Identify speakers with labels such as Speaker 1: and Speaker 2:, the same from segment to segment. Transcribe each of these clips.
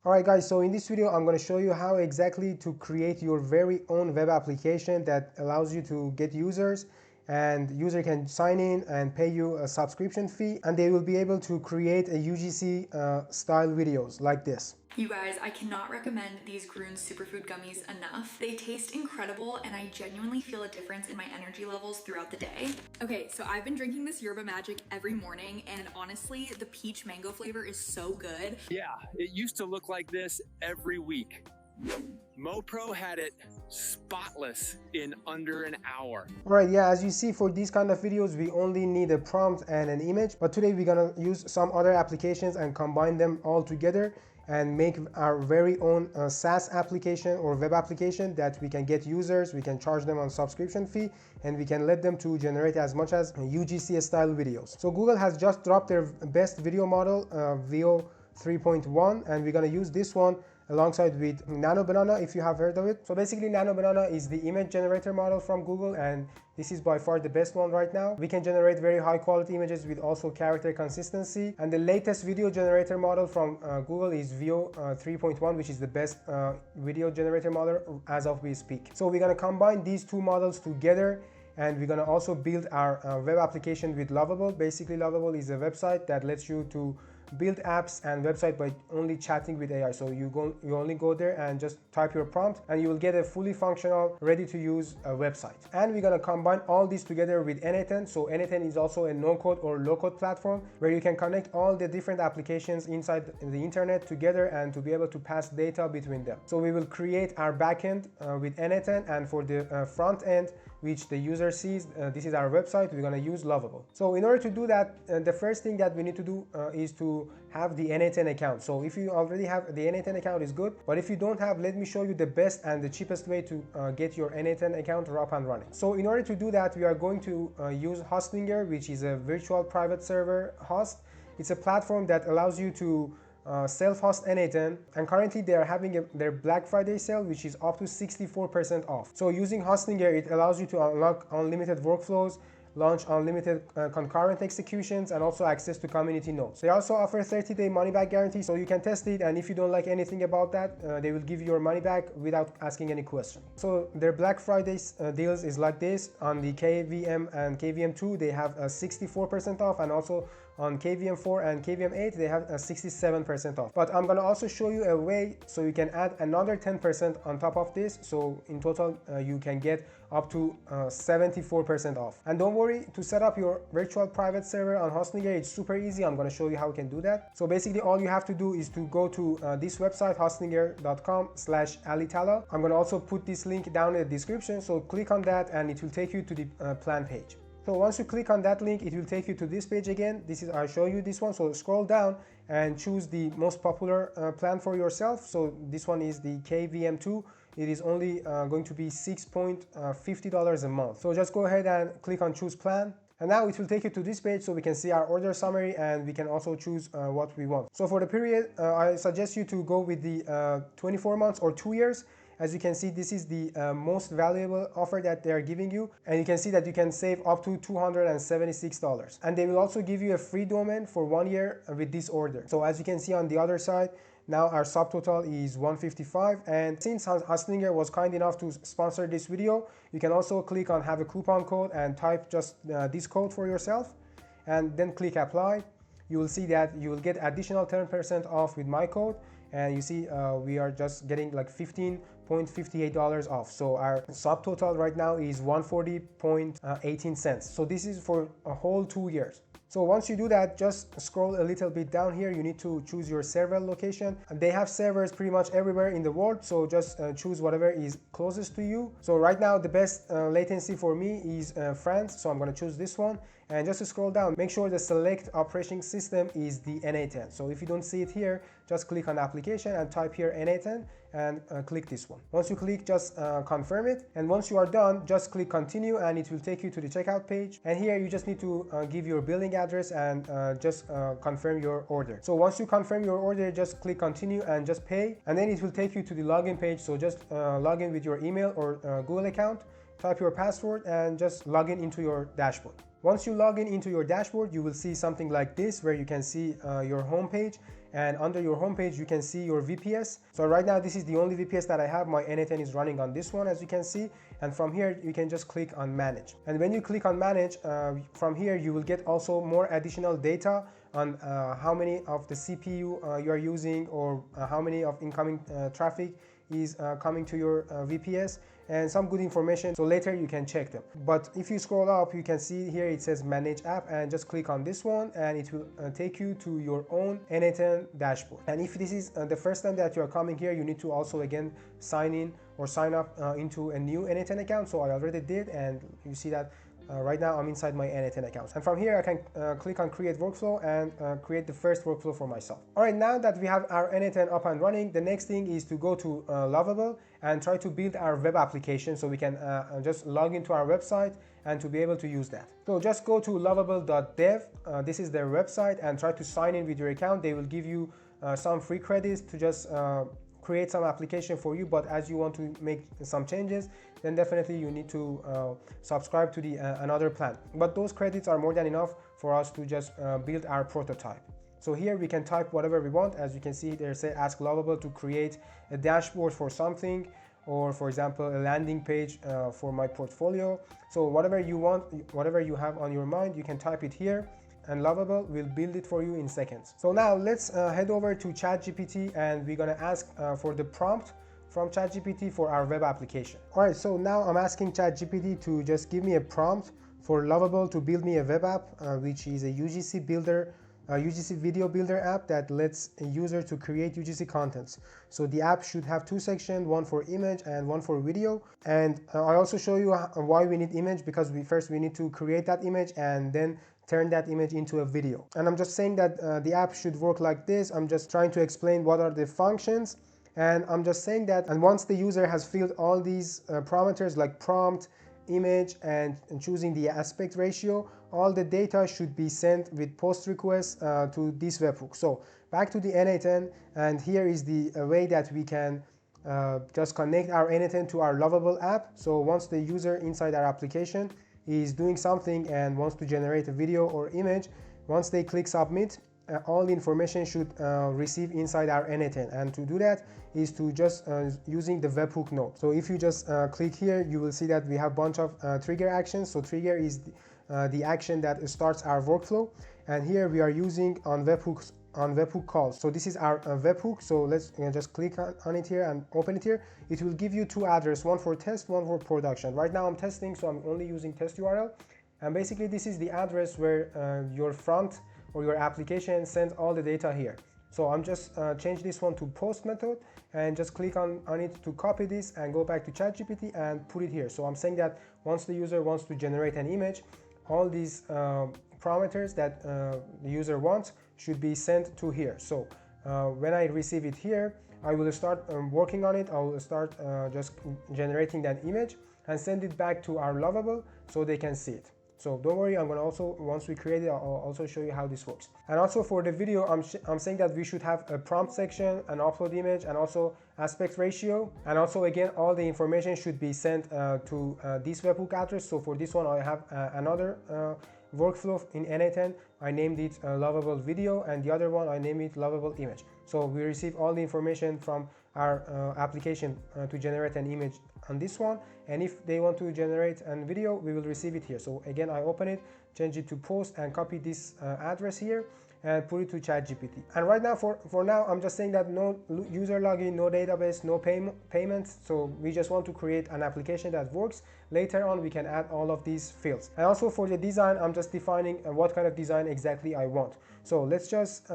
Speaker 1: Alright guys, so in this video I'm going to show you how exactly to create your very own web application that allows you to get users, and user can sign in and pay you a subscription fee, and they will be able to create a UGC style videos like this.
Speaker 2: You guys, I cannot recommend these Grün superfood gummies enough. They taste incredible and I genuinely feel a difference in my energy levels throughout the day. Okay, so I've been drinking this Yerba Magic every morning, and honestly, the peach mango flavor is so good.
Speaker 3: Yeah, it used to look like this every week. MoPro had it spotless in under an hour.
Speaker 1: Alright, yeah, as you see, for these kind of videos we only need a prompt and an image, but today we're gonna use some other applications and combine them all together and make our very own SaaS application or web application that we can get users, we can charge them on subscription fee, and we can let them to generate as much as UGC style videos. So Google has just dropped their best video model, VEO 3.1, and we're gonna use this one alongside with Nano Banana, if you have heard of it. So basically Nano Banana is the image generator model from Google, and this is by far the best one right now. We can generate very high quality images with also character consistency, and the latest video generator model from Google is VEO 3.1, which is the best video generator model as of we speak. So we're gonna combine these two models together, and we're gonna also build our web application with Lovable. Basically Lovable is a website that lets you to build apps and website by only chatting with AI. So you only go there and just type your prompt and you will get a fully functional, ready to use website. And we're gonna combine all this together with n8n. So n8n is also a no-code or low-code platform where you can connect all the different applications inside the internet together and to be able to pass data between them. So we will create our backend with n8n, and for the front end, which the user sees, this is our website, we're gonna use Lovable. So in order to do that, the first thing that we need to do is to have the n8n account. So if you already have the n8n account is good, but if you don't have, let me show you the best and the cheapest way to get your n8n account up and running. So in order to do that, we are going to use Hostinger, which is a virtual private server host. It's a platform that allows you to self-host n8n, and currently they are having their Black Friday sale, which is up to 64% off. So using Hostinger, it allows you to unlock unlimited workflows, launch unlimited concurrent executions, and also access to community nodes. They also offer 30-day money-back guarantee, so you can test it, and if you don't like anything about that, they will give you your money back without asking any question. So their Black Friday deals is like this. On the KVM and KVM2 they have 64% off, and also on KVM4 and KVM8 they have 67% off. But I'm gonna also show you a way so you can add another 10% on top of this, so in total you can get up to 74% off. And don't worry, to set up your virtual private server on Hostinger, it's super easy. I'm gonna show you how you can do that. So basically all you have to do is to go to this website, hostinger.com/alitala. I'm gonna also put this link down in the description, so click on that and it will take you to the plan page. So once you click on that link, it will take you to this page again. This is, I'll show you this one. So scroll down and choose the most popular plan for yourself. So this one is the KVM2. It is only going to be $6.50 a month. So just go ahead and click on choose plan. And now it will take you to this page so we can see our order summary, and we can also choose what we want. So for the period, I suggest you to go with the 24 months or 2 years. As you can see, this is the most valuable offer that they are giving you, and you can see that you can save up to $276. And they will also give you a free domain for 1 year with this order. So as you can see on the other side, now our subtotal is $155, and since Hostinger was kind enough to sponsor this video, you can also click on have a coupon code and type just this code for yourself, and then click apply. You will see that you will get additional 10% off with my code, and you see we are just getting like $15.58 off. So our subtotal right now is 140.18 cents. So this is for a whole 2 years. So once you do that, just scroll a little bit down here. You need to choose your server location, and they have servers pretty much everywhere in the world. So just choose whatever is closest to you. So right now the best latency for me is France. So I'm going to choose this one, and just to scroll down, make sure the select operating system is the n8n. So if you don't see it here, just click on application and type here n8n and click this one. Once you click, just confirm it, and once you are done, just click continue, and it will take you to the checkout page. And here you just need to give your billing address and just confirm your order. So once you confirm your order, just click continue and just pay, and then it will take you to the login page. So just log in with your email or Google account, type your password, and just log in into your dashboard. Once you log in into your dashboard, you will see something like this where you can see your home page, and under your homepage you can see your VPS. So right now this is the only VPS that I have. My n8n is running on this one, as you can see, and from here you can just click on manage. And when you click on manage, from here you will get also more additional data on how many of the CPU you are using, or how many of incoming traffic is coming to your VPS, and some good information, so later you can check them. But if you scroll up, you can see here it says manage app, and just click on this one and it will take you to your own n8n dashboard. And if this is the first time that you are coming here, you need to also again sign in or sign up into a new n8n account. So I already did, and you see that right now I'm inside my n8n account, and from here I can click on create workflow and create the first workflow for myself. All right, now that we have our n8n up and running, the next thing is to go to Lovable and try to build our web application, so we can just log into our website and to be able to use that. So just go to lovable.dev, this is their website, and try to sign in with your account. They will give you some free credits to just create some application for you, but as you want to make some changes, then definitely you need to subscribe to the another plan. But those credits are more than enough for us to just build our prototype. So here we can type whatever we want. As you can see, there say ask Lovable to create a dashboard for something, or for example a landing page for my portfolio. So whatever you want, whatever you have on your mind, you can type it here, and Lovable will build it for you in seconds. So now let's head over to ChatGPT, and we're gonna ask for the prompt from ChatGPT for our web application. All right, so now I'm asking ChatGPT to just give me a prompt for Lovable to build me a web app, which is a UGC builder, UGC video builder app that lets a user to create UGC contents. So the app should have two sections, one for image and one for video. And I also show you why we need image, because we need to create that image and then turn that image into a video. And I'm just saying that the app should work like this. I'm just trying to explain what are the functions, and I'm just saying that, and once the user has filled all these parameters like prompt, image, and choosing the aspect ratio, all the data should be sent with post request to this webhook. So back to the n8n, and here is the way that we can just connect our n8n to our Lovable app. So once the user inside our application is doing something and wants to generate a video or image, once they click submit, all the information should receive inside our n8n. And to do that is to just using the webhook node. So if you just click here, you will see that we have a bunch of trigger actions. So trigger is the action that starts our workflow, and here we are using on webhook calls. So this is our webhook. So let's just click on it here and open it here. It will give you two addresses, one for test, one for production. Right now I'm testing, so I'm only using test URL, and basically this is the address where your front or your application sends all the data here. So I'm just change this one to post method, and just click on it to copy this and go back to ChatGPT and put it here. So I'm saying that once the user wants to generate an image, all these parameters that the user wants should be sent to here. So when I receive it here, I will start working on it. I will start just generating that image and send it back to our Lovable so they can see it. So don't worry, I'm gonna also, once we create it, I'll also show you how this works. And also for the video, I'm saying that we should have a prompt section, an upload image, and also aspect ratio. And also again, all the information should be sent to this webhook address. So for this one, I have another workflow in n8n. I named it Lovable Video, and the other one I named it Lovable Image. So we receive all the information from our application to generate an image on this one, and if they want to generate a video, we will receive it here. So again, I open it, change it to post, and copy this address here and put it to ChatGPT. And right now, for now, I'm just saying that no user login, no database, no payments. So we just want to create an application that works. Later on, we can add all of these fields. And also for the design, I'm just defining what kind of design exactly I want. So let's just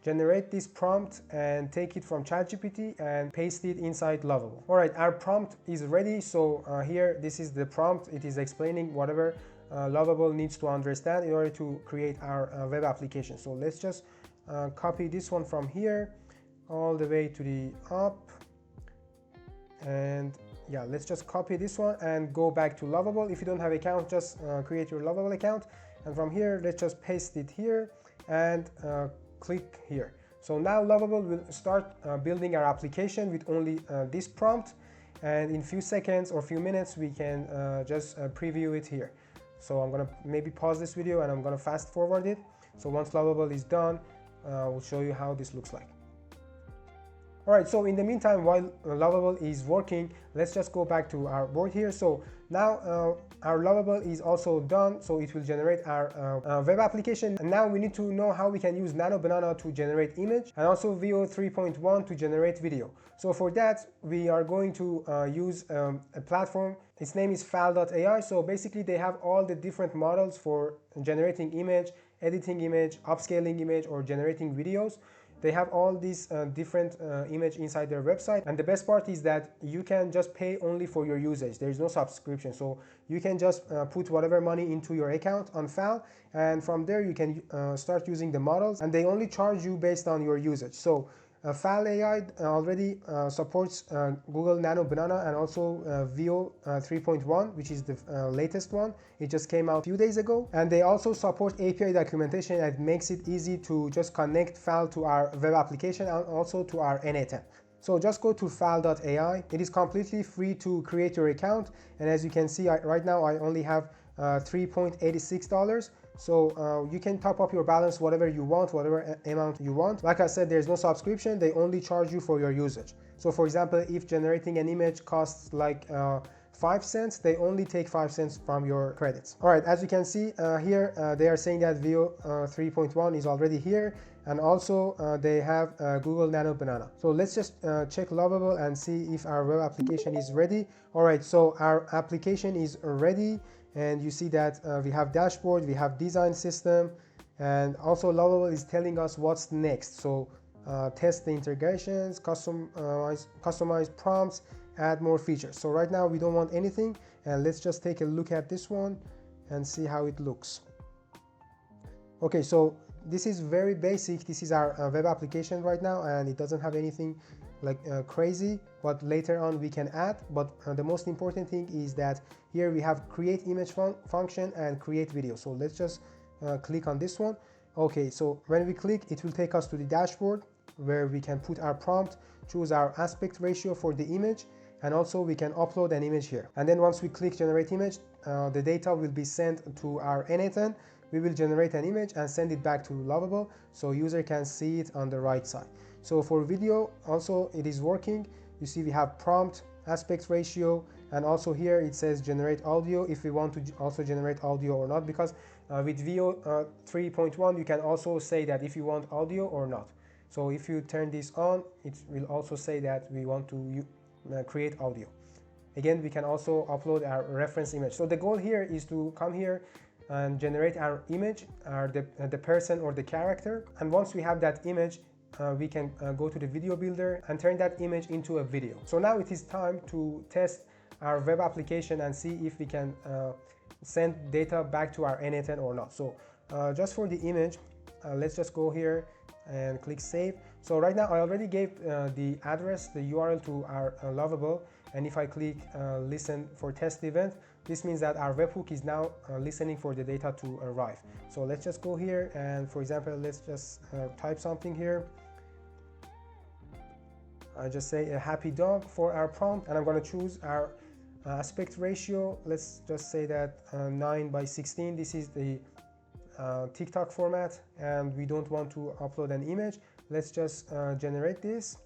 Speaker 1: generate this prompt and take it from ChatGPT and paste it inside Lovable. All right, our prompt is ready. So here, this is the prompt. It is explaining whatever Lovable needs to understand in order to create our web application. So let's just copy this one from here all the way to the up. And yeah, let's just copy this one and go back to Lovable. If you don't have an account, just create your Lovable account. And from here, let's just paste it here and click here. So now Lovable will start building our application with only this prompt, and in few seconds or few minutes we can just preview it here. So I'm gonna maybe pause this video and I'm gonna fast forward it. So once Lovable is done, we'll show you how this looks like. Alright, so in the meantime, while Lovable is working, let's just go back to our board here. So now our Lovable is also done, so it will generate our web application. And now we need to know how we can use Nano Banana to generate image, and also VEO 3.1 to generate video. So for that, we are going to use a platform. Its name is fal.ai. So basically they have all the different models for generating image, editing image, upscaling image, or generating videos. They have all these different image inside their website, and the best part is that you can just pay only for your usage. There is no subscription, so you can just put whatever money into your account on FAL, and from there you can start using the models, and they only charge you based on your usage. So FAL AI already supports Google Nano Banana and also VEO 3.1, which is the latest one. It just came out a few days ago. And they also support API documentation that makes it easy to just connect FAL to our web application and also to our n8n. So just go to fal.ai. It is completely free to create your account. And as you can see, right now I only have $3.86. So you can top up your balance whatever you want, whatever amount you want. Like I said, there's no subscription. They only charge you for your usage. So for example, if generating an image costs like 5 cents, they only take 5 cents from your credits. All right, as you can see here, they are saying that VEO 3.1 is already here, and also they have Google Nano Banana. So let's just check Lovable and see if our web application is ready. All right, so our application is ready, and you see that we have dashboard, we have design system, and also Lovable is telling us what's next. So test the integrations, customize prompts, add more features. So right now we don't want anything, and let's just take a look at this one and see how it looks. Okay, so this is very basic. This is our web application right now, and it doesn't have anything like crazy, but later on we can add. But the most important thing is that here we have create image function and create video. So let's just click on this one. Okay, so when we click, it will take us to the dashboard where we can put our prompt, choose our aspect ratio for the image, and also we can upload an image here. And then once we click generate image, the data will be sent to our n8n. We will generate an image and send it back to Lovable so user can see it on the right side. So for video also it is working. You see we have prompt, aspect ratio, and also here it says generate audio if we want to also generate audio or not, because with VEO 3.1 you can also say that if you want audio or not. So if you turn this on, it will also say that we want to create audio. Again, we can also upload our reference image. So the goal here is to come here and generate our image, the person or the character. And once we have that image, we can go to the video builder and turn that image into a video. So now it is time to test our web application and see if we can send data back to our n8n or not. So just for the image, let's just go here and click save. So right now I already gave the address, the URL to our Lovable, and if I click listen for test event, this means that our webhook is now listening for the data to arrive. So let's just go here and, for example, let's just type something here. I just say a happy dog for our prompt, and I'm going to choose our aspect ratio. Let's just say that 9:16. This is the TikTok format, and we don't want to upload an image. Let's just generate this.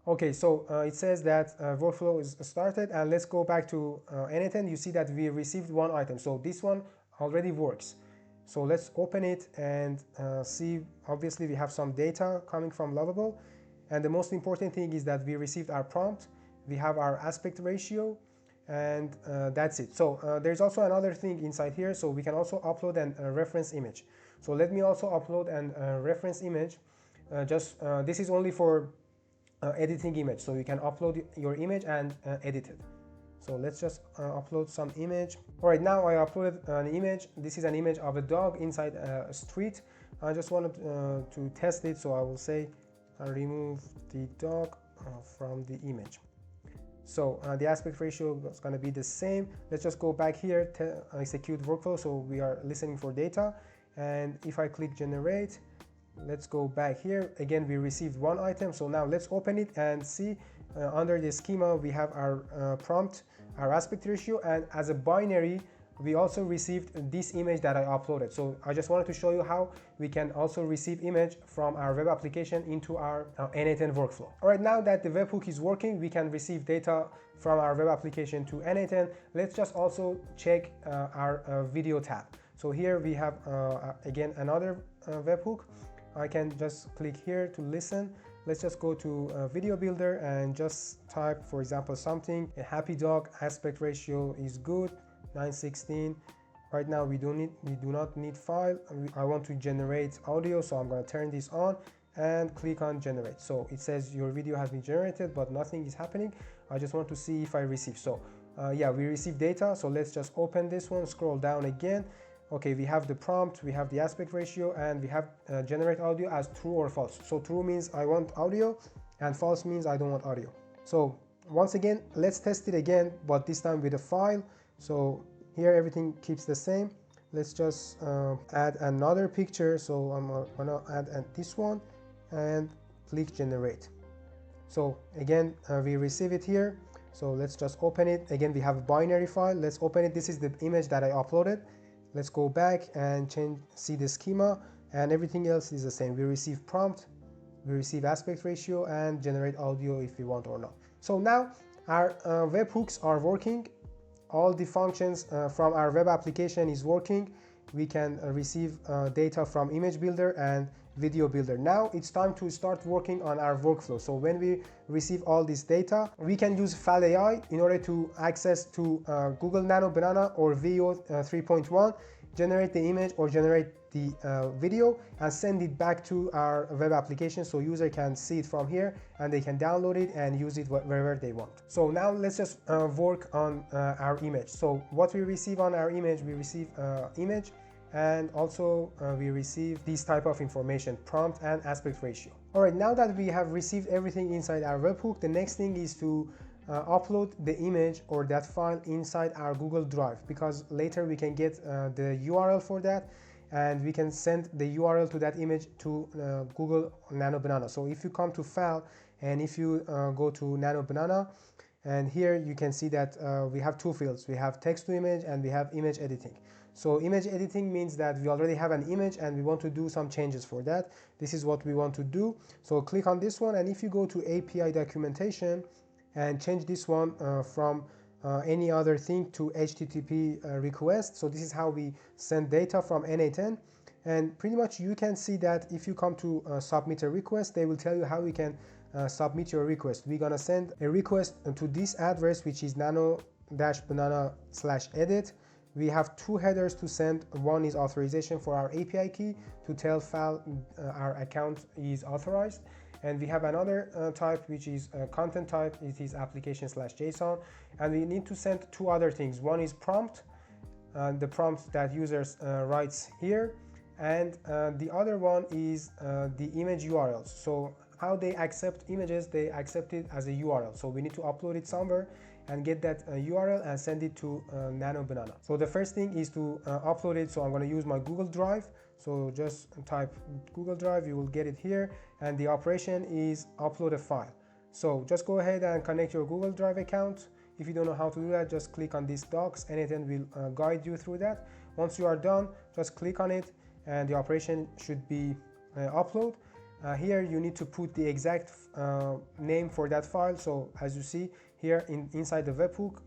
Speaker 1: Okay, so it says that workflow is started, and let's go back to n8n. You see that we received one item, so this one already works. So let's open it and see. Obviously we have some data coming from Lovable, and the most important thing is that we received our prompt, we have our aspect ratio, and that's it. So there's also another thing inside here, so we can also upload a reference image. So let me also upload a reference image. This is only for editing image, so you can upload your image and edit it. So let's just upload some image. All right, now I uploaded an image. This is an image of a dog inside a street. I just wanted to test it, so I will say remove the dog from the image. So the aspect ratio is going to be the same. Let's just go back here to execute workflow, so we are listening for data. And if I click generate, let's go back here. Again, we received one item. So now let's open it and see under the schema, we have our prompt, our aspect ratio, and as a binary, we also received this image that I uploaded. So I just wanted to show you how we can also receive image from our web application into our n8n workflow. All right, now that the webhook is working, we can receive data from our web application to n8n. Let's just also check our video tab. So here we have again another webhook. I can just click here to listen. Let's just go to video builder and just type, for example, something. A happy dog, aspect ratio is good, 9:16. Right now we do not need file. I want to generate audio, so I'm going to turn this on and click on generate. So it says your video has been generated, but nothing is happening. I just want to see if I receive. So yeah, we receive data. So let's just open this one, scroll down again. Okay, we have the prompt, we have the aspect ratio, and we have generate audio as true or false. So true means I want audio, and false means I don't want audio. So once again, let's test it again, but this time with a file. So here everything keeps the same. Let's just add another picture. So I'm gonna add this one and click generate. So again, we receive it here. So let's just open it. Again, we have a binary file. Let's open it. This is the image that I uploaded. Let's go back and see the schema, and everything else is the same. We receive prompt, we receive aspect ratio, and generate audio if we want or not. So now our webhooks are working. All the functions from our web application is working. We can receive data from image builder and video builder. Now it's time to start working on our workflow. So when we receive all this data, we can use Fal AI in order to access to Google Nano Banana or VEO 3.1, generate the image or generate the video and send it back to our web application so user can see it from here and they can download it and use it wherever they want. So now let's just work on our image. So what we receive on our image, we receive image, and also we receive this type of information, prompt and aspect ratio. All right, now that we have received everything inside our webhook, the next thing is to upload the image or that file inside our Google Drive, because later we can get the URL for that and we can send the URL to that image to Google Nano Banana. So if you come to File and if you go to Nano Banana, and here you can see that we have two fields. We have text to image and we have image editing. So image editing means that we already have an image and we want to do some changes for that. This is what we want to do. So click on this one, and if you go to API documentation and change this one from any other thing to HTTP request. So this is how we send data from n8n. And pretty much you can see that if you come to submit a request, they will tell you how you can submit your request. We're gonna send a request to this address, which is nano-banana/edit. We have two headers to send. One is authorization for our API key to tell Fal our account is authorized. And we have another type, which is content type. It is application/JSON. And we need to send two other things. One is prompt, the prompt that users writes here. And the other one is the image URLs. So how they accept images, they accept it as a URL. So we need to upload it somewhere and get that URL and send it to Nano Banana. So the first thing is to upload it. So I'm going to use my Google Drive. So just type Google Drive, you will get it here. And the operation is upload a file. So just go ahead and connect your Google Drive account. If you don't know how to do that, just click on this docs. n8n will guide you through that. Once you are done, just click on it and the operation should be upload. Here you need to put the exact name for that file. So as you see here inside the webhook,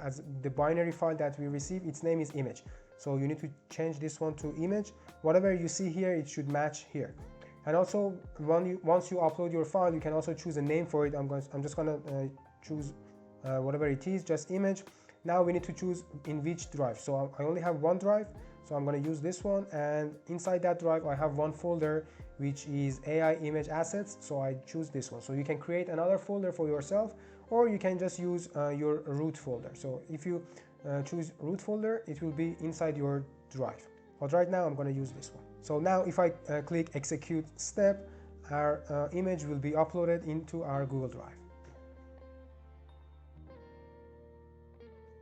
Speaker 1: as the binary file that we receive, its name is image. So you need to change this one to image. Whatever you see here, it should match here. And also once you upload your file, you can also choose a name for it. I'm just gonna choose whatever it is, just image. Now we need to choose in which drive. So I only have one drive, so I'm going to use this one, and inside that drive I have one folder which is AI image assets, so I choose this one. So you can create another folder for yourself, or you can just use your root folder. So if you choose root folder, it will be inside your drive, but right now I'm going to use this one. So now if I click execute step, our image will be uploaded into our Google Drive.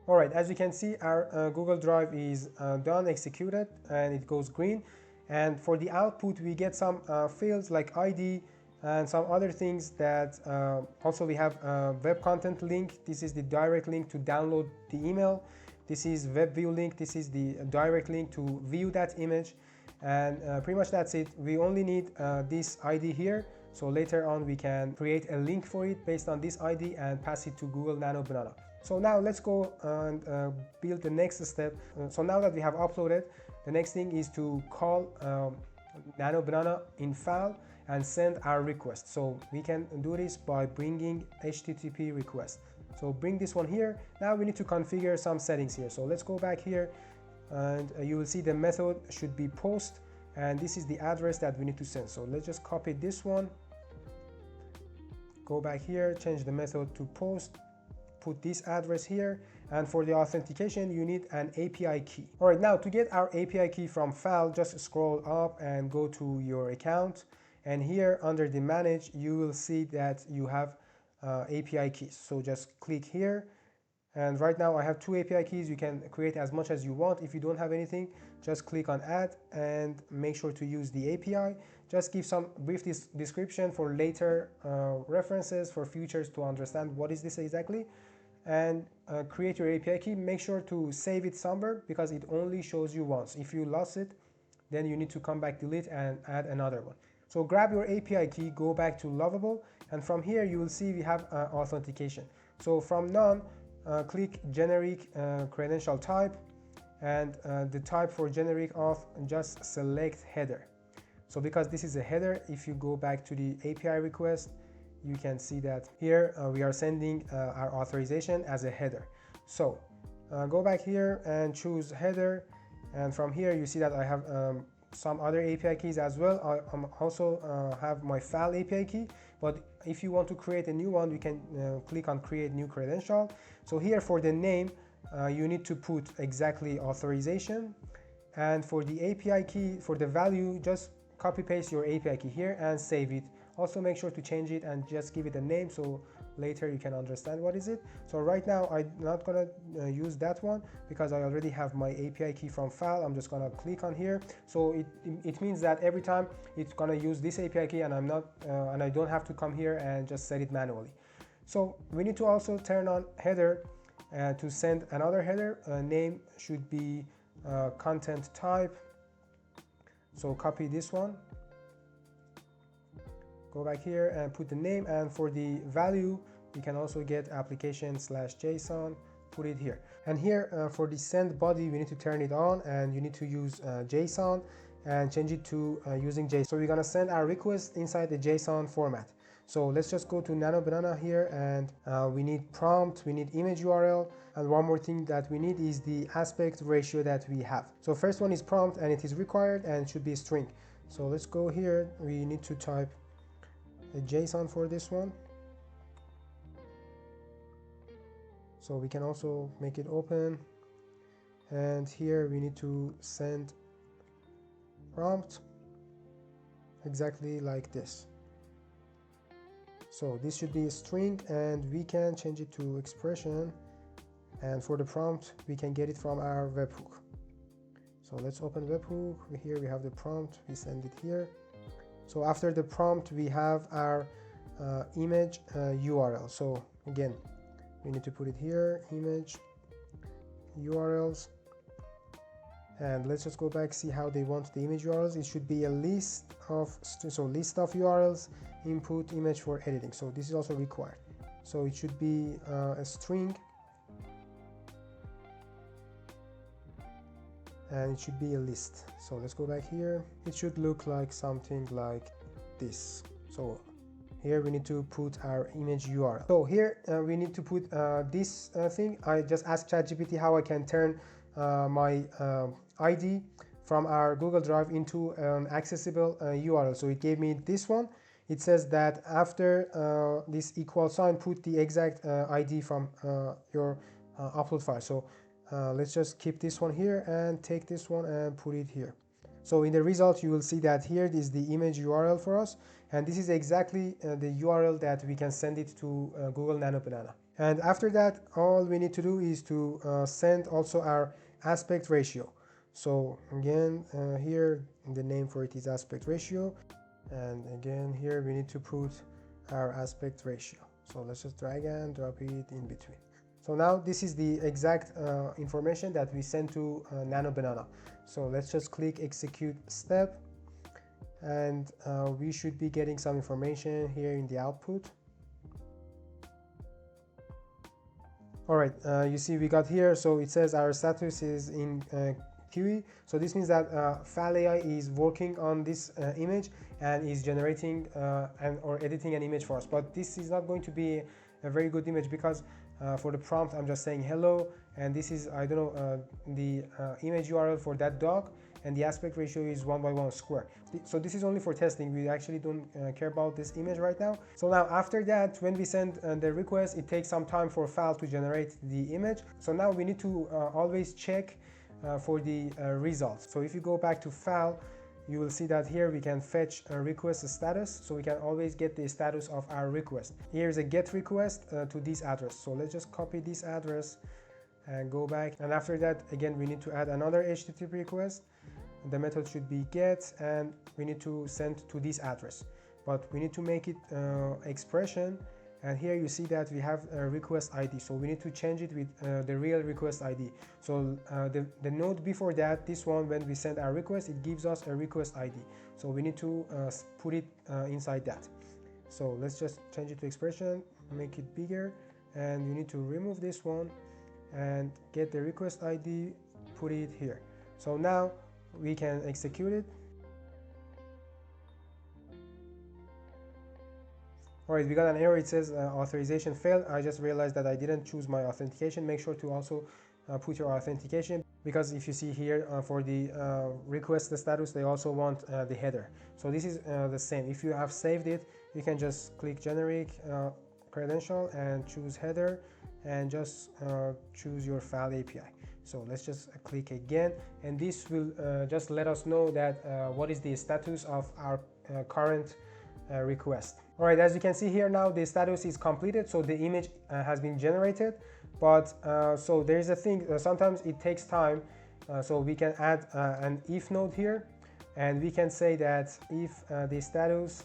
Speaker 1: All right, as you can see, our Google Drive is done, executed, and it goes green. And for the output, we get some fields like ID and some other things that also we have web content link. This is the direct link to download the email. This is web view link. This is the direct link to view that image. And pretty much that's it. We only need this ID here. So later on we can create a link for it based on this ID and pass it to Google Nano Banana. So now let's go and build the next step. So now that we have uploaded, the next thing is to call Nano Banana in file and send our request. So we can do this by bringing HTTP request. So bring this one here. Now we need to configure some settings here. So let's go back here, and you will see the method should be post, and this is the address that we need to send. So let's just copy this one, go back here, change the method to post, put this address here, and for the authentication you need an API key. All right, now to get our API key from file, just scroll up and go to your account, and here under the manage you will see that you have API keys. So just click here, and right now I have 2 API keys. You can create as much as you want. If you don't have anything, just click on add and make sure to use the API. Just give some brief description for later references for futures to understand what is this exactly, and create your API key. Make sure to save it somewhere because it only shows you once. If you lost it, then you need to come back, delete, and add another one. So grab your API key, go back to Lovable, and from here you will see we have authentication. So from none, click generic credential type, and the type for generic auth, just select header. So because this is a header, if you go back to the API request, you can see that here we are sending our authorization as a header. So go back here and choose header, and from here you see that I have some other API keys as well. I also have my file API key, but if you want to create a new one, you can click on create new credential. So here for the name, you need to put exactly authorization, and for the API key, for the value, just copy paste your API key here and save it. Also make sure to change it and just give it a name so later you can understand what is it. So right now I'm not gonna use that one because I already have my API key from file. I'm just gonna click on here. So it means that every time it's gonna use this API key, and I don't have to come here and just set it manually. So we need to also turn on header to send another header. Name should be content type. So copy this one, go back here and put the name, and for the value you can also get application/JSON, put it here. And here for the send body we need to turn it on, and you need to use JSON and change it to using JSON. So we're gonna send our request inside the JSON format. So let's just go to Nano Banana here, and we need prompt, we need image URL, and one more thing that we need is the aspect ratio that we have. So first one is prompt, and it is required and should be string. So let's go here, we need to type a JSON for this one. So we can also make it open, and here we need to send prompt exactly like this. So this should be a string, and we can change it to expression, and for the prompt we can get it from our webhook. So let's open webhook. Here we have the prompt, we send it here. So after the prompt we have our image URL. So again we need to put it here, image URLs, and let's just go back, see how they want the image URLs. It should be a list of URLs, input image for editing. So this is also required. So it should be a string, and it should be a list. So let's go back here. It should look like something like this. So here we need to put our image URL. So here we need to put this thing. I just asked ChatGPT how I can turn my ID from our Google Drive into an accessible URL. So it gave me this one. It says that after this equal sign, put the exact ID from your upload file. So let's just keep this one here and take this one and put it here. So in the result you will see that here is the image URL for us, and this is exactly the URL that we can send it to Google Nano Banana. And after that all we need to do is to send also our aspect ratio. So again here the name for it is aspect ratio, and again here we need to put our aspect ratio. So let's just drag and drop it in between. So now this is the exact information that we sent to Nano Banana. So let's just click execute step, and we should be getting some information here in the output. All right, you see we got here, so it says our status is in QE. So this means that Fal AI is working on this image and is generating or editing an image for us. But this is not going to be a very good image because for the prompt I'm just saying hello, and this is, I don't know, the image URL for that dog, and the aspect ratio is 1:1 square. So this is only for testing. We actually don't care about this image right now. So now after that, when we send the request, it takes some time for Fal to generate the image. So now we need to always check for the results. So if you go back to Fal, you will see that here we can fetch a request status, so we can always get the status of our request. Here's a get request to this address. So let's just copy this address and go back, and after that again we need to add another HTTP request. The method should be get, and we need to send to this address, but we need to make it expression. And here you see that we have a request ID, so we need to change it with the real request ID. So the node before that, this one, when we send our request, it gives us a request ID, so we need to put it inside that. So let's just change it to expression, make it bigger, and you need to remove this one and get the request ID, put it here. So now we can execute it. Alright, we got an error. It says authorization failed. I just realized that I didn't choose my authentication. Make sure to also put your authentication, because if you see here for the request status, they also want the header. So this is the same. If you have saved it, you can just click generic credential and choose header, and just choose your Fal API. So let's just click again, and this will just let us know that what is the status of our current request. All right, as you can see here now, the status is completed, so the image has been generated. But so there is a thing, sometimes it takes time, so we can add an if node here, and we can say that if the status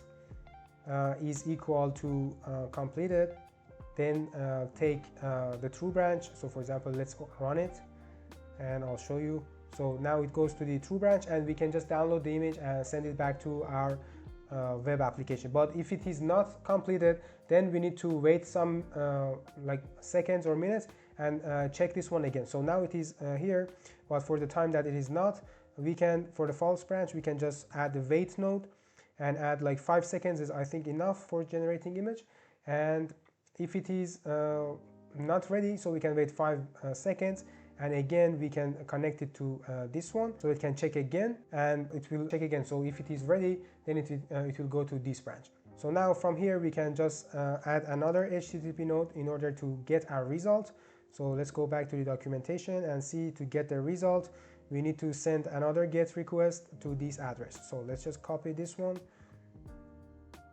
Speaker 1: is equal to completed, then take the true branch. So for example, let's run it and I'll show you. So now it goes to the true branch, and we can just download the image and send it back to our web application. But if it is not completed, then we need to wait some like seconds or minutes and check this one again. So now it is here, but for the time that it is not, we can, for the false branch, we can just add the wait node and add like 5 seconds is I think enough for generating image. And if it is not ready, so we can wait 5 seconds, and again we can connect it to this one, so it can check again and it will check again. So if it is ready, then it will go to this branch. So now from here we can just add another HTTP node in order to get our result. So let's go back to the documentation and see, to get the result we need to send another get request to this address. So let's just copy this one,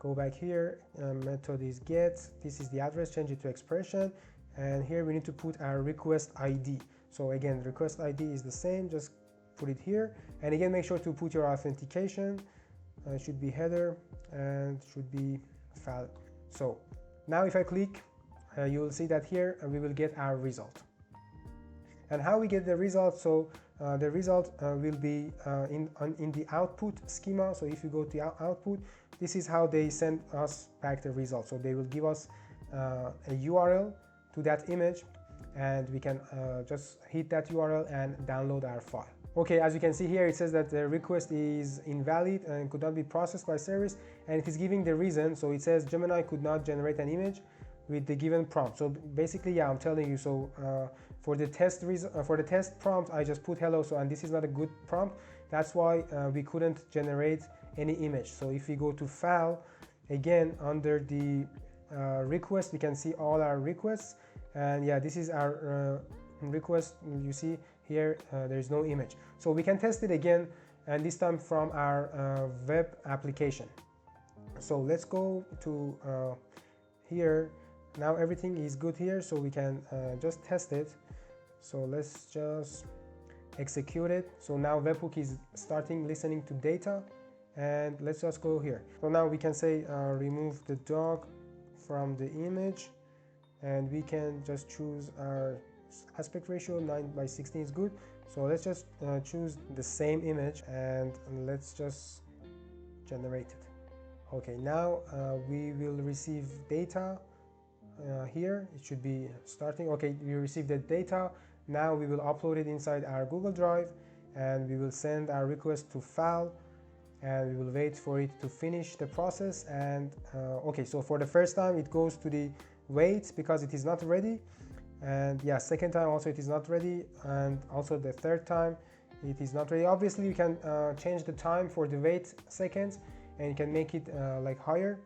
Speaker 1: go back here, method is get, this is the address, change it to expression, and here we need to put our request ID. So again, request ID is the same, just put it here, and again make sure to put your authentication. It should be header and should be Fal. So now if I click, you will see that here we will get our result. And how we get the result? So the result will be in the output schema. So if you go to output, this is how they send us back the result. So they will give us a URL to that image, and we can just hit that URL and download our file. Okay, as you can see here, it says that the request is invalid and could not be processed by service, and it is giving the reason. So it says Gemini could not generate an image with the given prompt. So basically, yeah, I'm telling you. So for the test prompt, I just put hello. So, and this is not a good prompt. That's why we couldn't generate any image. So if we go to Fal again, under the request, we can see all our requests. And yeah, this is our request. You see here there is no image, so we can test it again, and this time from our web application. So let's go to here. Now everything is good here, so we can just test it. So let's just execute it. So now webhook is starting listening to data, and let's just go here. So now we can say remove the dog from the image, and we can just choose our aspect ratio. 9:16 is good. So let's just choose the same image and let's just generate it. Okay, now we will receive data here. It should be starting. Okay, we received the data. Now we will upload it inside our Google Drive, and we will send our request to file, and we will wait for it to finish the process. And okay, so for the first time it goes to the wait because it is not ready, and yeah, second time also it is not ready, and also the third time it is not ready. Obviously you can change the time for the wait seconds, and you can make it like higher.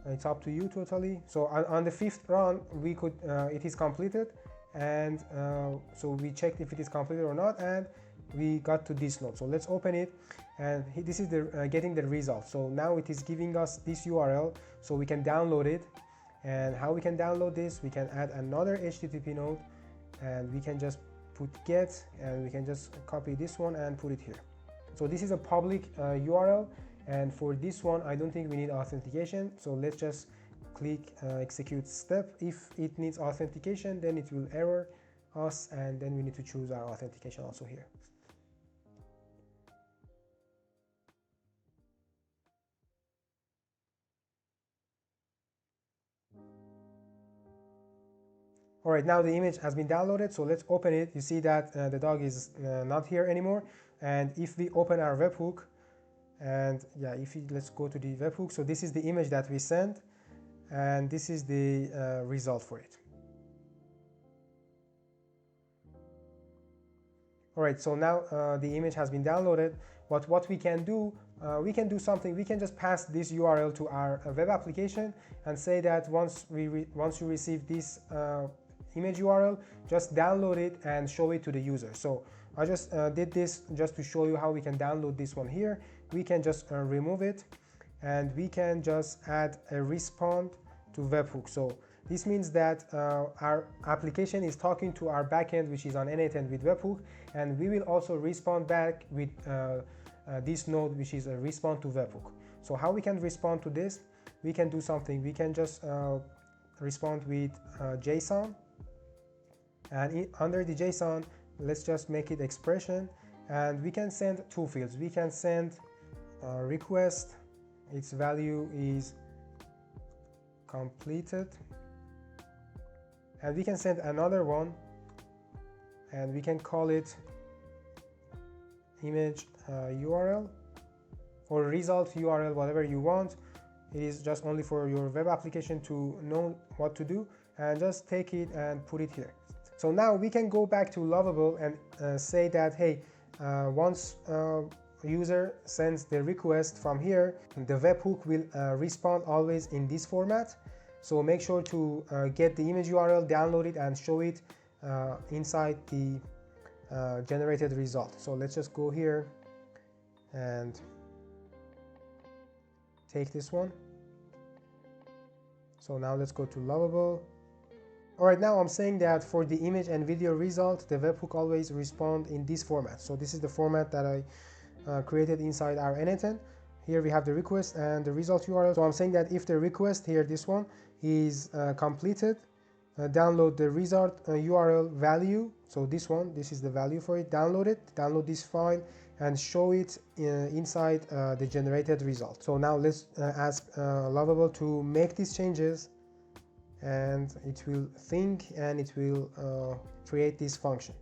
Speaker 1: It's up to you totally. So on the fifth run we could it is completed, and so we checked if it is completed or not, and we got to this node. So let's open it, and this is the getting the result. So now it is giving us this URL, so we can download it. And how we can download this, we can add another HTTP node, and we can just put get, and we can just copy this one and put it here. So this is a public URL, and for this one I don't think we need authentication. So let's just click execute step. If it needs authentication, then it will error us, and then we need to choose our authentication also here. All right, now the image has been downloaded, so let's open it. You see that the dog is not here anymore. And if we open our webhook, and yeah, let's go to the webhook. So this is the image that we sent, and this is the result for it. All right, so now the image has been downloaded, but what we can do something. We can just pass this URL to our web application and say that once you receive this image URL, just download it and show it to the user. So I just did this just to show you how we can download this one here. We can just remove it, and we can just add a respond to webhook. So this means that our application is talking to our backend, which is on n8n with webhook, and we will also respond back with this node, which is a respond to webhook. So how we can respond to this? We can do something. We can just respond with JSON, and under the JSON, let's just make it expression, and we can send two fields. We can send request, its value is completed, and we can send another one, and we can call it image URL or result URL, whatever you want. It is just only for your web application to know what to do, and just take it and put it here. So now we can go back to Lovable and say that, hey, once user sends the request from here, the webhook will respond always in this format. So make sure to get the image URL, download it, and show it inside the generated result. So let's just go here and take this one. So now let's go to Lovable. All right, now I'm saying that for the image and video result, the webhook always respond in this format. So this is the format that I created inside our n8n. Here we have the request and the result URL. So I'm saying that if the request here, this one, is completed, download the result URL value. So this one, this is the value for it. Download it, download this file, and show it inside the generated result. So now let's ask Lovable to make these changes, and it will think and it will create this function.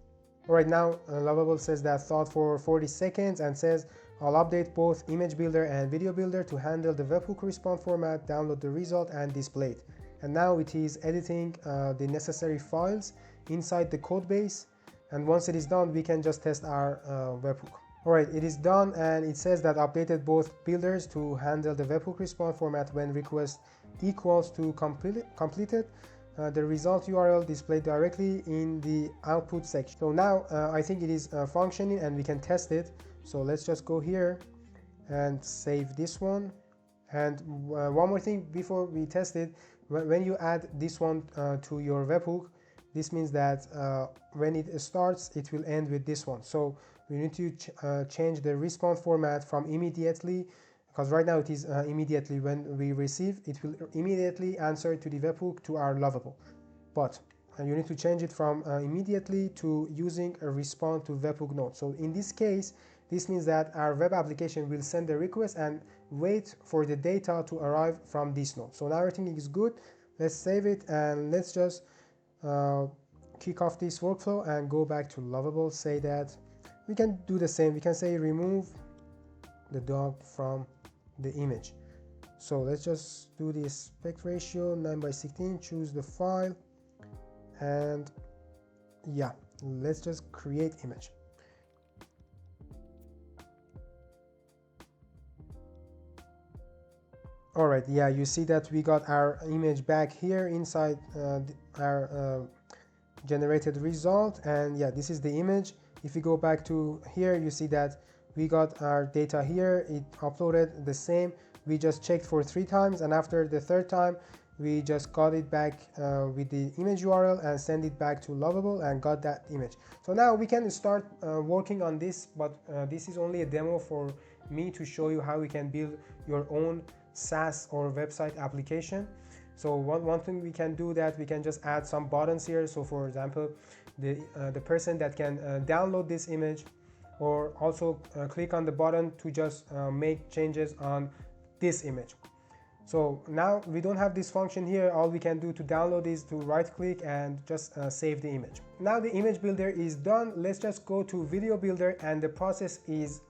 Speaker 1: All right, now Lovable says that thought for 40 seconds and says, I'll update both image builder and video builder to handle the webhook response format, download the result, and display it. And now it is editing the necessary files inside the code base. And once it is done, we can just test our webhook. All right, it is done, and it says that updated both builders to handle the webhook response format when request equals to completed. The result URL displayed directly in the output section. So now I think it is functioning, and we can test it. So let's just go here and save this one. And one more thing before we test it, when you add this one to your webhook, this means that when it starts, it will end with this one. So we need to change the response format from immediately because right now it is immediately when we receive, it will immediately answer to the webhook to our lovable. But you need to change it from immediately to using a respond to webhook node. So in this case, this means that our web application will send the request and wait for the data to arrive from this node. So now everything is good. Let's save it and let's just kick off this workflow and go back to lovable. Say that we can do the same. We can say remove the dog from the image. So let's just do the aspect ratio 9:16, choose the file, and yeah, let's just create image. All right, yeah, you see that we got our image back here inside our generated result, and yeah, this is the image. If you go back to here, you see that we got our data here. It uploaded the same. We just checked for 3 times, and after the 3rd time we just got it back with the image URL and send it back to lovable and got that image. So now we can start working on this, but this is only a demo for me to show you how you can build your own SaaS or website application. So one thing we can do, that we can just add some buttons here. So for example, the person that can download this image, or also click on the button to just make changes on this image. So now we don't have this function here. All we can do to download is to right click and just save the image. Now the image builder is done. Let's just go to video builder, and the process is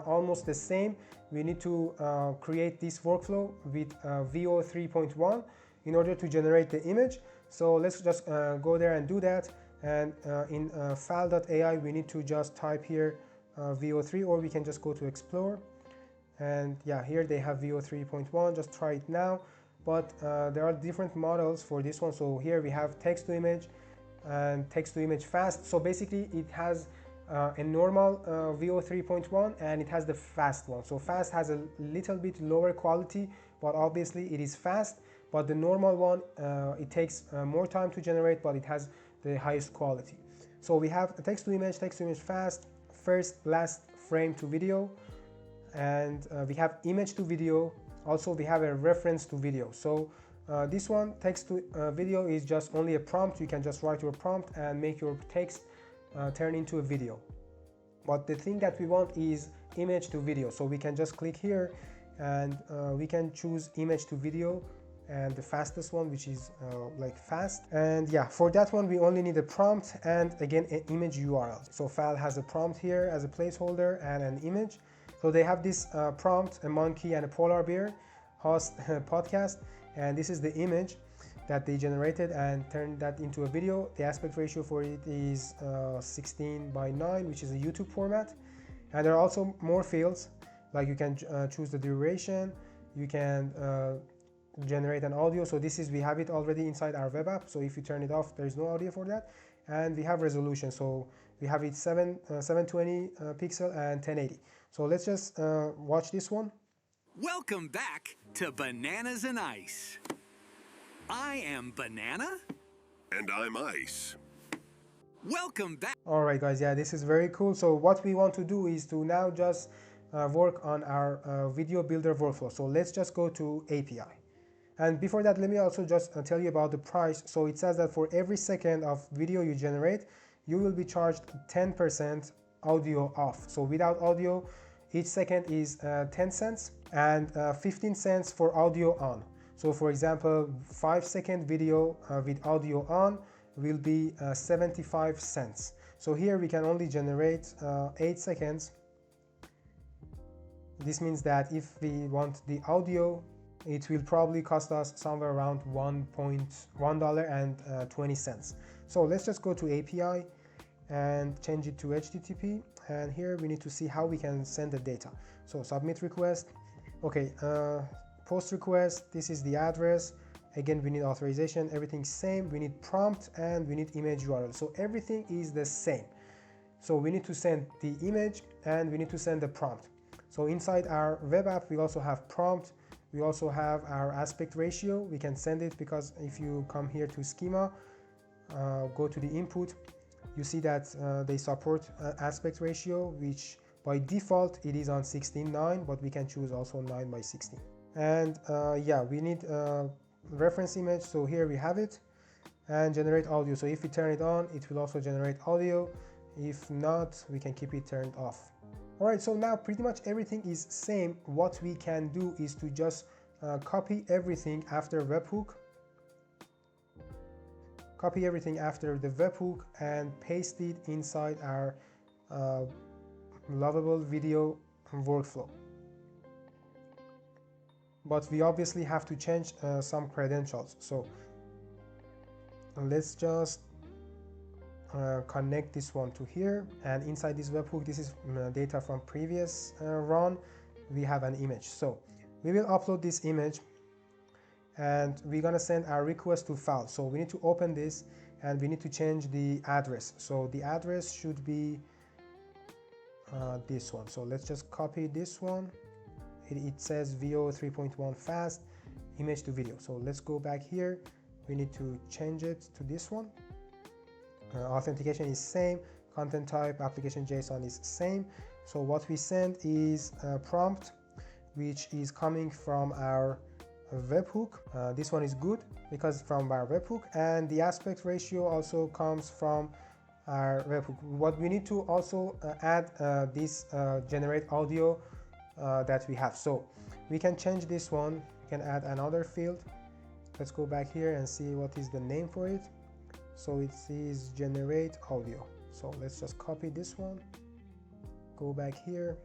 Speaker 1: almost the same. We need to create this workflow with VEO 3.1 in order to generate the image. So let's just go there and do that. And in file.ai, we need to just type here VEO3, or we can just go to Explore. And yeah, here they have VEO 3.1. Just try it now. But there are different models for this one. So here we have text to image and text to image fast. So basically it has a normal VEO 3.1, and it has the fast one. So fast has a little bit lower quality, but obviously it is fast. But the normal one, it takes more time to generate, but it has the highest quality. So we have text to image fast, first, last frame to video, and we have image to video. Also we have a reference to video. So this one, text to video, is just only a prompt. You can just write your prompt and make your text turn into a video. But the thing that we want is image to video. So we can just click here and we can choose image to video, and the fastest one, which is like fast. And yeah, for that one we only need a prompt and again an image URL. So file has a prompt here as a placeholder and an image. So they have this prompt, a monkey and a polar bear host podcast, and this is the image that they generated and turned that into a video. The aspect ratio for it is 16:9, which is a YouTube format. And there are also more fields, like you can choose the duration, you can generate an audio. So this is, we have it already inside our web app. So if you turn it off, there is no audio for that. And we have resolution. So we have it 720 pixel and 1080. So let's just watch this one.
Speaker 4: Welcome back to Bananas and Ice. I am Banana.
Speaker 5: And I'm Ice.
Speaker 4: Welcome back.
Speaker 1: All right, guys. Yeah, this is very cool. So what we want to do is to now just work on our video builder workflow. So let's just go to API. And before that, let me also just tell you about the price. So it says that for every second of video you generate, you will be charged 10% audio off. So without audio, each second is 10 cents and 15 cents for audio on. So for example, 5-second video with audio on will be 75 cents. So here we can only generate 8 seconds. This means that if we want the audio, it will probably cost us somewhere around $1.20. So let's just go to API and change it to HTTP. And here we need to see how we can send the data. So submit request. Okay, post request. This is the address. Again, we need authorization. Everything's same. We need prompt and we need image URL. So everything is the same. So we need to send the image and we need to send the prompt. So inside our web app, we also have prompt. We also have our aspect ratio. We can send it because if you come here to schema, go to the input, you see that they support aspect ratio, By default it is on 16:9, but we can choose also 9:16. And yeah, we need a reference image, so here we have it. And generate audio, so if we turn it on it will also generate audio. If not, we can keep it turned off. Alright, so now pretty much everything is same. What we can do is to just copy everything after webhook, copy everything after the webhook and paste it inside our lovable video workflow. But we obviously have to change some credentials, so let's just connect this one to here, and inside this webhook, this is data from previous run, we have an image. So we will upload this image and we're gonna send our request to file. So we need to open this and we need to change the address. So the address should be this one. So let's just copy this one. It says VEO 3.1 fast image to video. So let's go back here. We need to change it to this one. Authentication is same, content type application JSON is same. So what we send is a prompt which is coming from our webhook. This one is good because from our webhook, and the aspect ratio also comes from our webhook. What we need to also add this generate audio that we have. So we can change this one, we can add another field. Let's go back here and see what is the name for it. So it says generate audio. So let's just copy this one, go back here,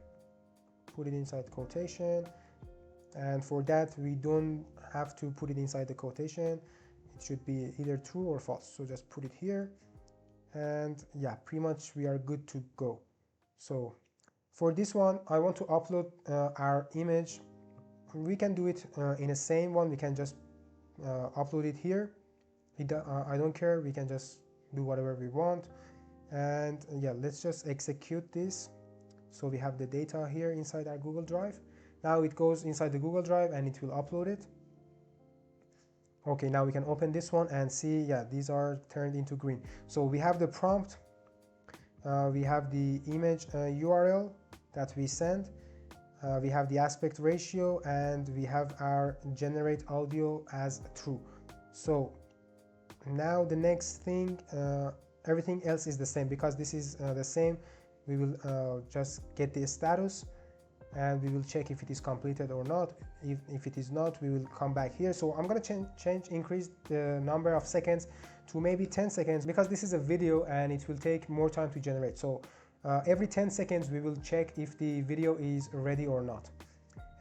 Speaker 1: put it inside quotation, and for that we don't have to put it inside the quotation. It should be either true or false. So just put it here, and yeah, pretty much we are good to go. So for this one, I want to upload our image. We can do it in the same one. We can just upload it here. I don't care, we can just do whatever we want. And yeah, let's just execute this. So we have the data here inside our Google Drive. Now it goes inside the Google Drive and it will upload it. Okay, now we can open this one and see, yeah, these are turned into green. So we have the prompt, we have the image URL that we send, we have the aspect ratio, and we have our generate audio as true. So now the next thing, everything else is the same. Because this is the same, we will just get the status and we will check if it is completed or not. If it is not, we will come back here. So I'm going to increase the number of seconds to maybe 10 seconds because this is a video and it will take more time to generate. So every 10 seconds we will check if the video is ready or not.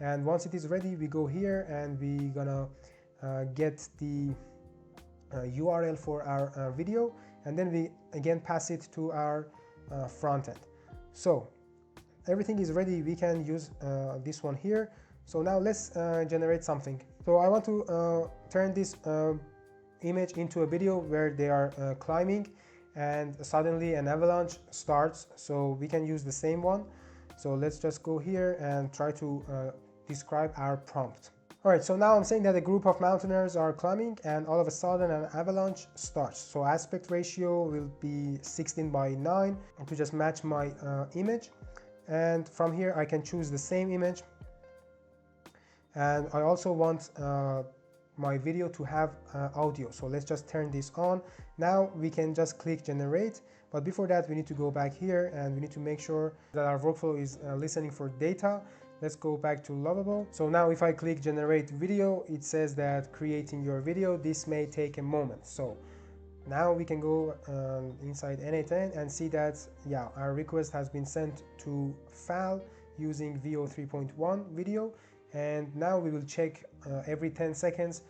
Speaker 1: And once it is ready, we go here and we gonna get the URL for our video, and then we again pass it to our front end. So everything is ready, we can use this one here. So now let's generate something. So I want to turn this image into a video where they are climbing and suddenly an avalanche starts. So we can use the same one. So let's just go here and try to describe our prompt. Alright, so now I'm saying that a group of mountaineers are climbing and all of a sudden an avalanche starts. So aspect ratio will be 16:9 to just match my image. And from here I can choose the same image. And I also want my video to have audio. So let's just turn this on. Now we can just click generate. But before that, we need to go back here and we need to make sure that our workflow is listening for data. Let's go back to lovable. So now if I click generate video, it says that creating your video, this may take a moment. So now we can go inside n8n and see that, yeah, our request has been sent to file using VEO 3.1 video. And now we will check every 10 seconds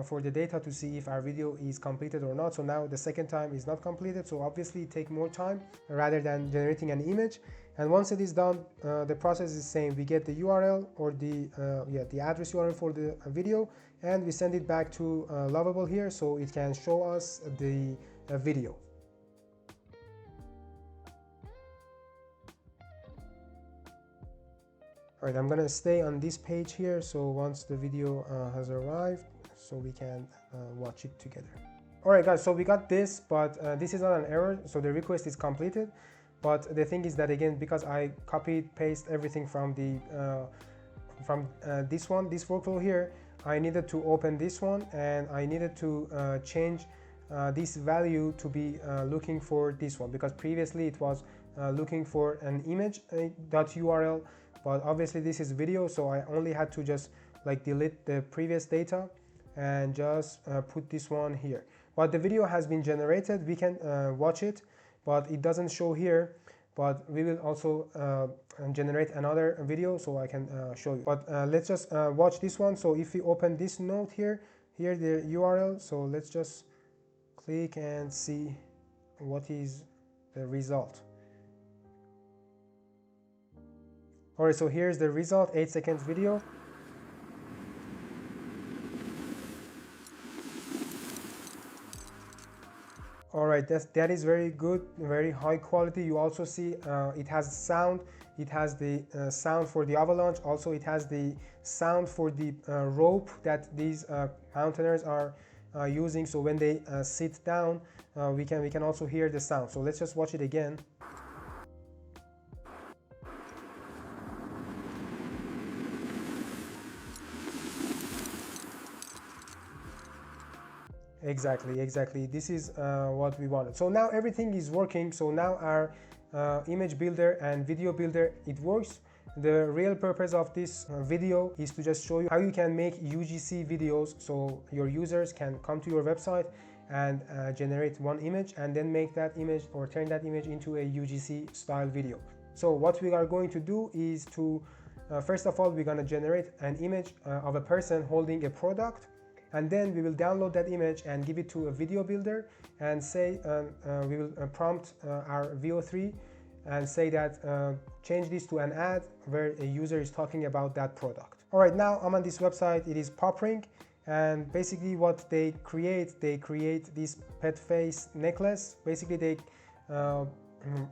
Speaker 1: for the data to see if our video is completed or not. So now the second time is not completed, so obviously it takes more time rather than generating an image. And once it is done, the process is the same. We get the URL or the address URL for the video, and we send it back to lovable here so it can show us the video. Alright, I'm gonna stay on this page here, so once the video has arrived, so we can watch it together. Alright guys, so we got this, but this is not an error, so the request is completed. But the thing is that again, because I copied paste everything from the this workflow here, I needed to open this one, and I needed to change this value to be looking for this one, because previously it was looking for an image .url, but obviously this is video, so I only had to just like delete the previous data and just put this one here. But the video has been generated, we can watch it, but it doesn't show here. But we will also generate another video so I can show you. But let's just watch this one. So if we open this note here the URL, so let's just click and see what is the result. All right, so here's the result, 8 seconds video. All right, that is very good, very high quality. You also see it has sound. It has the sound for the avalanche. Also, it has the sound for the rope that these mountaineers are using. So when they sit down, we can also hear the sound. So let's just watch it again. Exactly. This is what we wanted. So now everything is working. So now our image builder and video builder, it works. The real purpose of this video is to just show you how you can make UGC videos, so your users can come to your website and generate one image and then make that image or turn that image into a UGC style video. So what we are going to do is to first of all, we're going to generate an image of a person holding a product, and then we will download that image and give it to a video builder and say we will prompt our VEO3 and say that change this to an ad where a user is talking about that product. All right, now I'm on this website. It is Popring, and basically what they create this pet face necklace. Basically they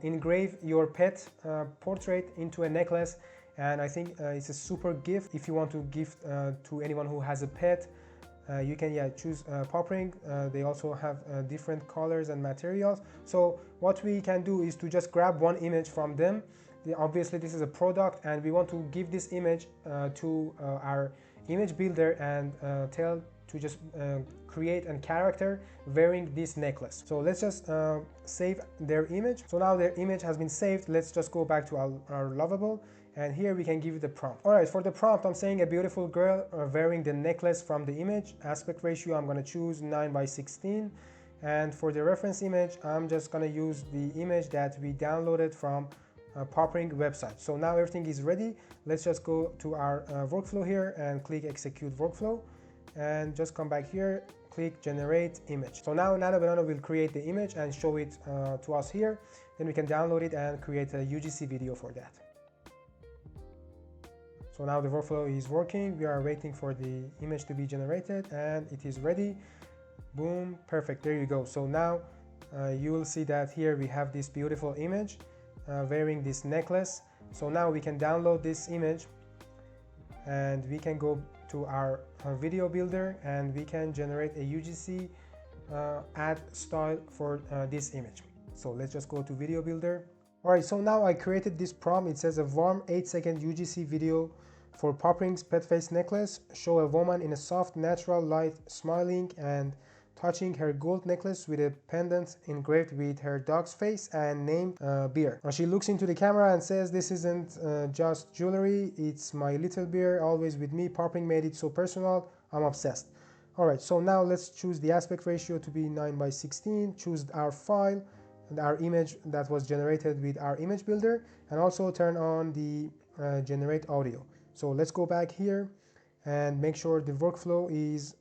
Speaker 1: engrave your pet portrait into a necklace, and I think it's a super gift if you want to give to anyone who has a pet. You can choose Popring. They also have different colors and materials. So what we can do is to just grab one image from them. Obviously this is a product, and we want to give this image to our image builder and tell to just create a character wearing this necklace. So let's just save their image. So now their image has been saved. Let's just go back to our lovable, and here we can give the prompt. All right, for the prompt, I'm saying a beautiful girl wearing the necklace from the image. Aspect ratio, I'm gonna choose 9:16. And for the reference image, I'm just gonna use the image that we downloaded from Popring website. So now everything is ready. Let's just go to our workflow here and click execute workflow, and just come back here, click generate image. So now nano will create the image and show it to us here. Then we can download it and create a UGC video for that. So now the workflow is working. We are waiting for the image to be generated, and it is ready. Boom, perfect, there you go. So now you will see that here we have this beautiful image wearing this necklace. So now we can download this image, and we can go to our video builder, and we can generate a UGC ad style for this image. So let's just go to video builder. All right, so now I created this prompt. It says a warm 8-second UGC video for Popring's pet face necklace. Show a woman in a soft, natural light, smiling and touching her gold necklace with a pendant engraved with her dog's face and name bear. She looks into the camera and says, "This isn't just jewelry, it's my little bear, always with me. Popring made it so personal, I'm obsessed." All right, so now let's choose the aspect ratio to be 9:16, choose our file and our image that was generated with our image builder, and also turn on the generate audio. So let's go back here and make sure the workflow is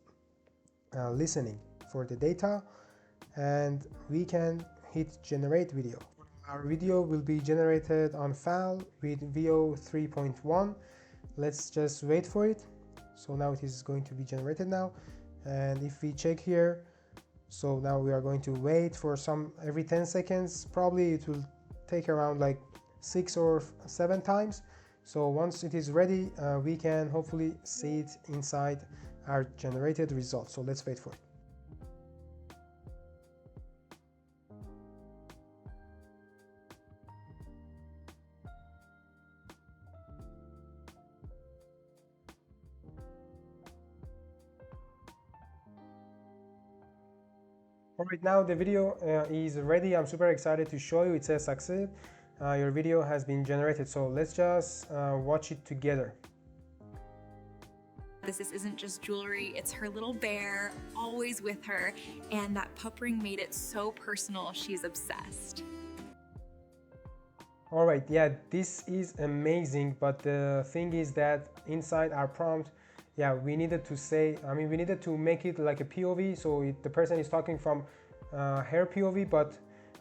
Speaker 1: listening for the data, and we can hit generate video. Our video will be generated on file with VEO 3.1. Let's just wait for it. So now it is going to be generated now, and if we check here, so now we are going to wait for every 10 seconds. Probably it will take around like 6 or 7 times. So once it is ready, we can hopefully see it inside our generated result. So let's wait for it. All right, now the video is ready. I'm super excited to show you. It says succeed. Your video has been generated. So let's just watch it together.
Speaker 2: This isn't just jewelry, it's her little bear, always with her, and that pup ring made it so personal, she's obsessed.
Speaker 1: All right, yeah, this is amazing, but the thing is that inside our prompt, yeah, we needed to say, we needed to make it like a POV, so the person is talking from her POV, but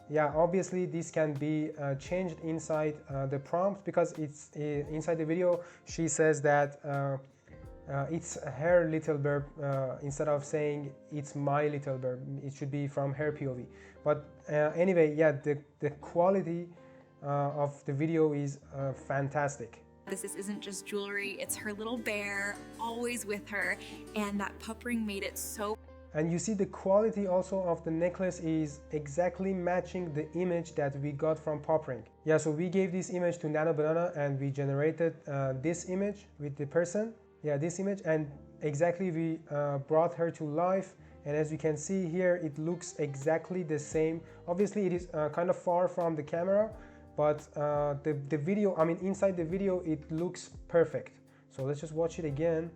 Speaker 1: yeah, obviously this can be changed inside the prompt, because it's inside the video, she says that it's her little bird, instead of saying it's my little bird, it should be from her POV. But anyway, yeah, the quality of the video is fantastic.
Speaker 2: This isn't just jewelry, it's her little bear, always with her, and that pup ring made it so.
Speaker 1: And you see the quality also of the necklace is exactly matching the image that we got from Pop Ring. Yeah, so we gave this image to Nano Banana and we generated this image with the person. Yeah, this image, and exactly we brought her to life, and as you can see here, it looks exactly the same. Obviously it is kind of far from the camera, but the video, inside the video, it looks perfect. So let's just watch it again.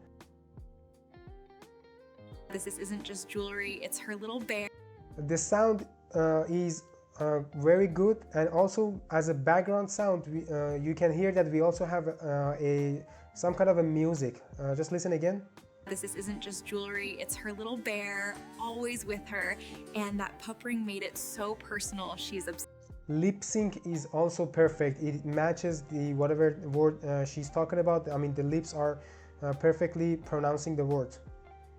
Speaker 2: This isn't just jewelry, it's her little bear.
Speaker 1: The sound is very good, and also as a background sound, you can hear that we also have some kind of a music. Just listen again.
Speaker 2: This isn't just jewelry, it's her little bear, always with her, and that pup ring made it so personal, she's obsessed.
Speaker 1: Lip sync is also perfect. It matches the whatever word she's talking about. The lips are perfectly pronouncing the words.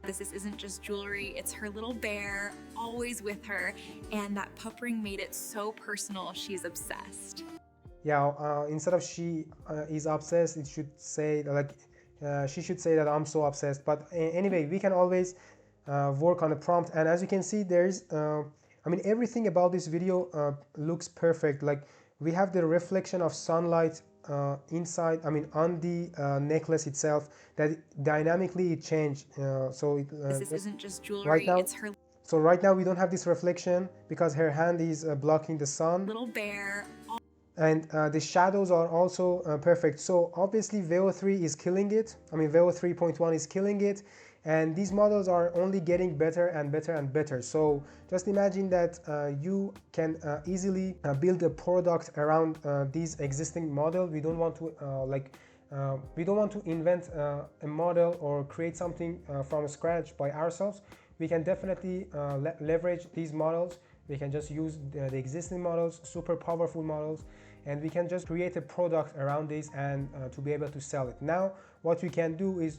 Speaker 2: This isn't just jewelry, it's her little bear, always with her, and that pup ring made it so personal, she's obsessed.
Speaker 1: Yeah, instead of she is obsessed, it should say like she should say that I'm so obsessed. But anyway, we can always work on the prompt, and as you can see, there's everything about this video looks perfect. Like we have the reflection of sunlight inside, on the necklace itself, that dynamically it changed.
Speaker 2: This isn't just jewelry,
Speaker 1: right now,
Speaker 2: it's her
Speaker 1: so right now we don't have this reflection because her hand is blocking the sun.
Speaker 2: little bear.
Speaker 1: And the shadows are also perfect. So obviously VEO 3 is killing it. VEO 3.1 is killing it. And these models are only getting better and better and better. So just imagine that you can easily build a product around these existing model. We don't want to invent a model or create something from scratch by ourselves. We can definitely leverage these models. We can just use the existing models, super powerful models, and we can just create a product around this and to be able to sell it. Now, what we can do is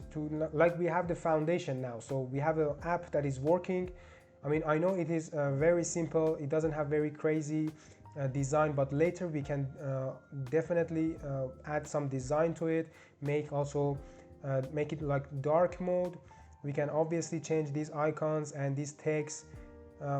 Speaker 1: we have the foundation now. So we have an app that is working. I know it is very simple. It doesn't have very crazy design, but later we can definitely add some design to it, make it like dark mode. We can obviously change these icons and these text.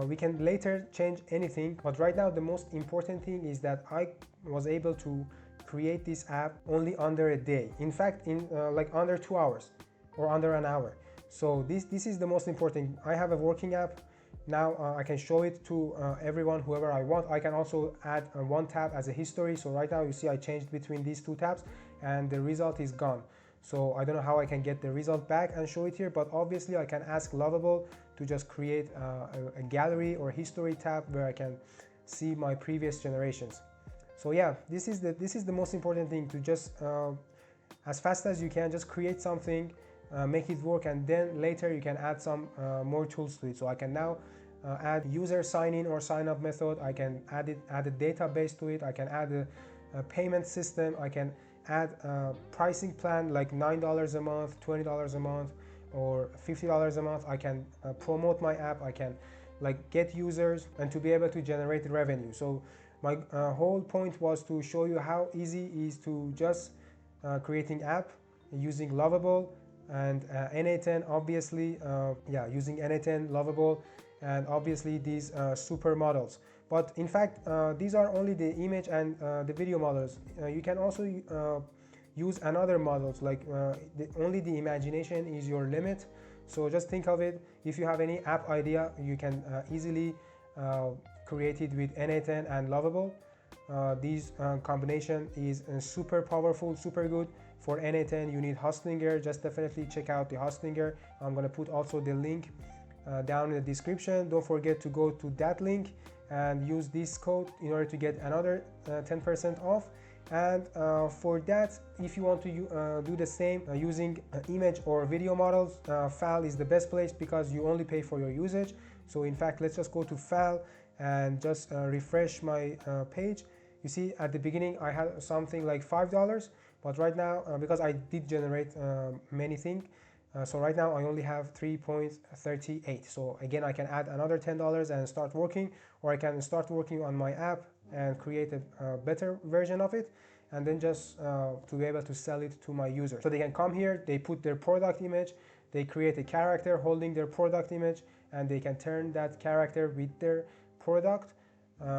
Speaker 1: We can later change anything, but right now the most important thing is that I was able to create this app only under a day. In fact, in under 2 hours or under an hour. So this is the most important. I have a working app now. I can show it to everyone, whoever I want. I can also add one tab as a history. So right now you see I changed between these two tabs and the result is gone. So I don't know how I can get the result back and show it here, but obviously I can ask Lovable to just create a gallery or history tab where I can see my previous generations. So yeah, this is the most important thing, to just as fast as you can just create something, make it work, and then later you can add some more tools to it. So I can now add user sign in or sign up method. I can add a database to it. I can add a payment system. I can add a pricing plan like $9 a month, $20 a month, or $50 a month. I can promote my app. I can get users and to be able to generate revenue. So my whole point was to show you how easy it is to just creating app using Lovable and n8n, obviously, using n8n, Lovable, and obviously these super models. But in fact, these are only the image and the video models. You can also use another models, only the imagination is your limit. So just think of it, if you have any app idea, you can easily created with n8n and lovable. These combination is super powerful, super good. For n8n you need Hustlinger. Just definitely check out the Hustlinger. I'm gonna put also the link down in the description. Don't forget to go to that link and use this code in order to get another 10% off. And for that, if you want to do the same using image or video models, FAL is the best place because you only pay for your usage. So in fact, let's just go to FAL and just refresh my page. You see at the beginning I had something like $5, but right now because I did generate many things, so right now I only have 3.38. So again, I can add another $10 and start working, or I can start working on my app and create a better version of it, and then just to be able to sell it to my users. So they can come here, they put their product image, they create a character holding their product image, and they can turn that character with their product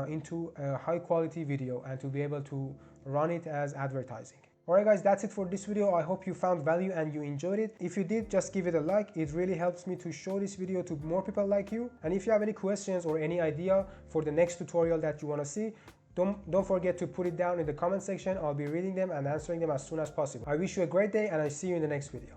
Speaker 1: into a high quality video and to be able to run it as advertising. Alright guys, that's it for this video. I hope you found value and you enjoyed it. If you did, just give it a like. It really helps me to show this video to more people like you. And if you have any questions or any idea for the next tutorial that you want to see, don't forget to put it down in the comment section. I'll be reading them and answering them as soon as possible. I wish you a great day and I'll see you in the next video.